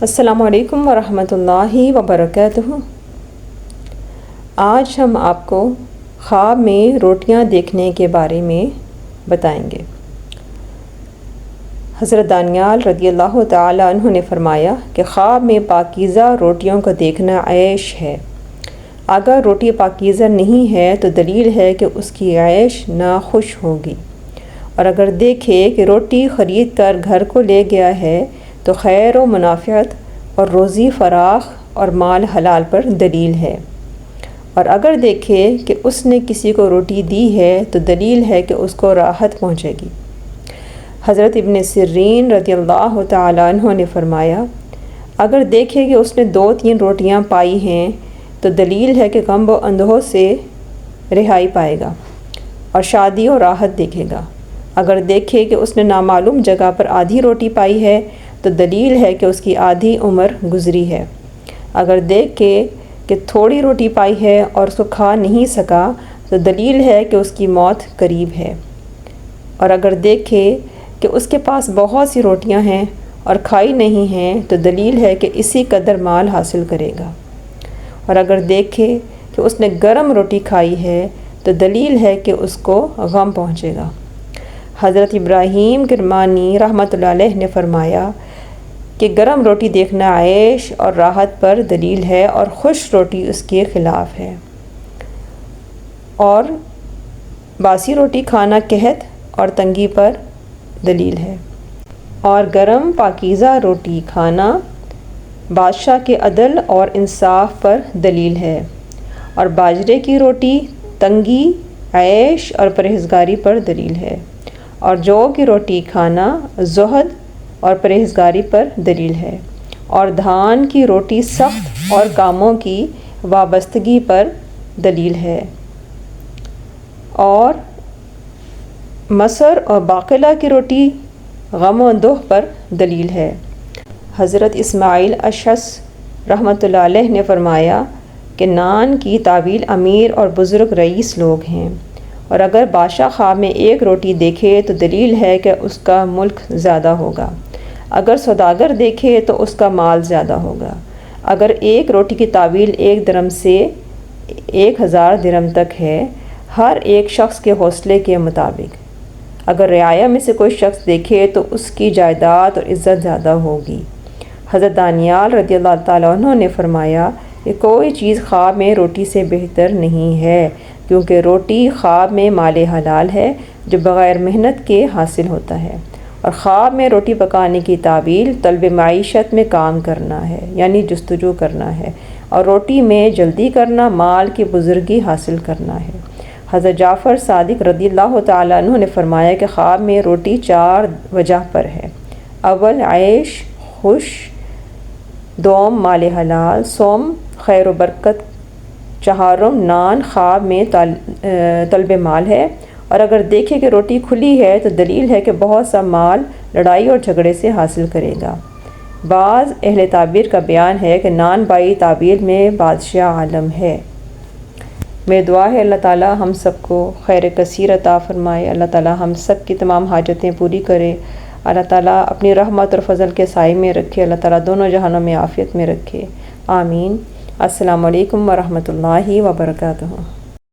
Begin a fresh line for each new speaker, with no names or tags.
السلام علیکم ورحمۃ اللہ وبرکاتہ۔ آج ہم آپ کو خواب میں روٹیاں دیکھنے کے بارے میں بتائیں گے۔ حضرت دانیال رضی اللہ تعالی عنہ نے فرمایا کہ خواب میں پاکیزہ روٹیوں کو دیکھنا عیش ہے۔ اگر روٹی پاکیزہ نہیں ہے تو دلیل ہے کہ اس کی عیش ناخوش ہوگی، اور اگر دیکھے کہ روٹی خرید کر گھر کو لے گیا ہے تو خیر و منافعت اور روزی فراخ اور مال حلال پر دلیل ہے، اور اگر دیکھے کہ اس نے کسی کو روٹی دی ہے تو دلیل ہے کہ اس کو راحت پہنچے گی۔ حضرت ابن سیرین رضی اللہ تعالی عنہ نے فرمایا، اگر دیکھے کہ اس نے 2-3 روٹیاں پائی ہیں تو دلیل ہے کہ غم و اندوہ سے رہائی پائے گا اور شادی و راحت دیکھے گا۔ اگر دیکھے کہ اس نے نامعلوم جگہ پر آدھی روٹی پائی ہے تو دلیل ہے کہ اس کی آدھی عمر گزری ہے۔ اگر دیکھے کہ تھوڑی روٹی پائی ہے اور اس کو کھا نہیں سکا تو دلیل ہے کہ اس کی موت قریب ہے، اور اگر دیکھے کہ اس کے پاس بہت سی روٹیاں ہیں اور کھائی نہیں ہیں تو دلیل ہے کہ اسی قدر مال حاصل کرے گا، اور اگر دیکھے کہ اس نے گرم روٹی کھائی ہے تو دلیل ہے کہ اس کو غم پہنچے گا۔ حضرت ابراہیم کرمانی رحمۃ اللہ علیہ نے فرمایا کہ گرم روٹی دیکھنا عیش اور راحت پر دلیل ہے، اور خوش روٹی اس کے خلاف ہے، اور باسی روٹی کھانا قحط اور تنگی پر دلیل ہے، اور گرم پاکیزہ روٹی کھانا بادشاہ کے عدل اور انصاف پر دلیل ہے، اور باجرے کی روٹی تنگی، عیش اور پرہیزگاری پر دلیل ہے، اور جو کی روٹی کھانا زہد اور پرہیزگاری پر دلیل ہے، اور دھان کی روٹی سخت اور کاموں کی وابستگی پر دلیل ہے، اور مسر اور باقلہ کی روٹی غم و اندوہ پر دلیل ہے۔ حضرت اسماعیل اشعث رحمۃ اللہ علیہ نے فرمایا کہ نان کی تعویل امیر اور بزرگ رئیس لوگ ہیں، اور اگر بادشاہ خواب میں ایک روٹی دیکھے تو دلیل ہے کہ اس کا ملک زیادہ ہوگا، اگر سوداگر دیکھے تو اس کا مال زیادہ ہوگا، اگر ایک روٹی کی تعویل 1 درم سے 1000 درم تک ہے، ہر ایک شخص کے حوصلے کے مطابق، اگر رعایا میں سے کوئی شخص دیکھے تو اس کی جائیداد اور عزت زیادہ ہوگی۔ حضرت دانیال رضی اللہ تعالیٰ عنہ نے فرمایا کہ کوئی چیز خواب میں روٹی سے بہتر نہیں ہے، کیونکہ روٹی خواب میں مال حلال ہے جو بغیر محنت کے حاصل ہوتا ہے، اور خواب میں روٹی پکانے کی تعبیر طلب معیشت میں کام کرنا ہے، یعنی جستجو کرنا ہے، اور روٹی میں جلدی کرنا مال کی بزرگی حاصل کرنا ہے۔ حضرت جعفر صادق رضی اللہ تعالیٰ عنہ نے فرمایا کہ خواب میں روٹی 4 وجہ پر ہے: اول عیش خوش، دوم مال حلال، سوم خیر و برکت، چہارم نان خواب میں طلب مال ہے، اور اگر دیکھے کہ روٹی کھلی ہے تو دلیل ہے کہ بہت سا مال لڑائی اور جھگڑے سے حاصل کرے گا۔ بعض اہل تعبیر کا بیان ہے کہ نان بائی تعبیر میں بادشاہ عالم ہے۔ میری دعا ہے اللہ تعالیٰ ہم سب کو خیر کثیر عطا فرمائے، اللہ تعالیٰ ہم سب کی تمام حاجتیں پوری کرے، اللہ تعالیٰ اپنی رحمت اور فضل کے سائے میں رکھے، اللہ تعالیٰ دونوں جہانوں میں عافیت میں رکھے، آمین۔ السلام علیکم ورحمۃ اللہ وبرکاتہ۔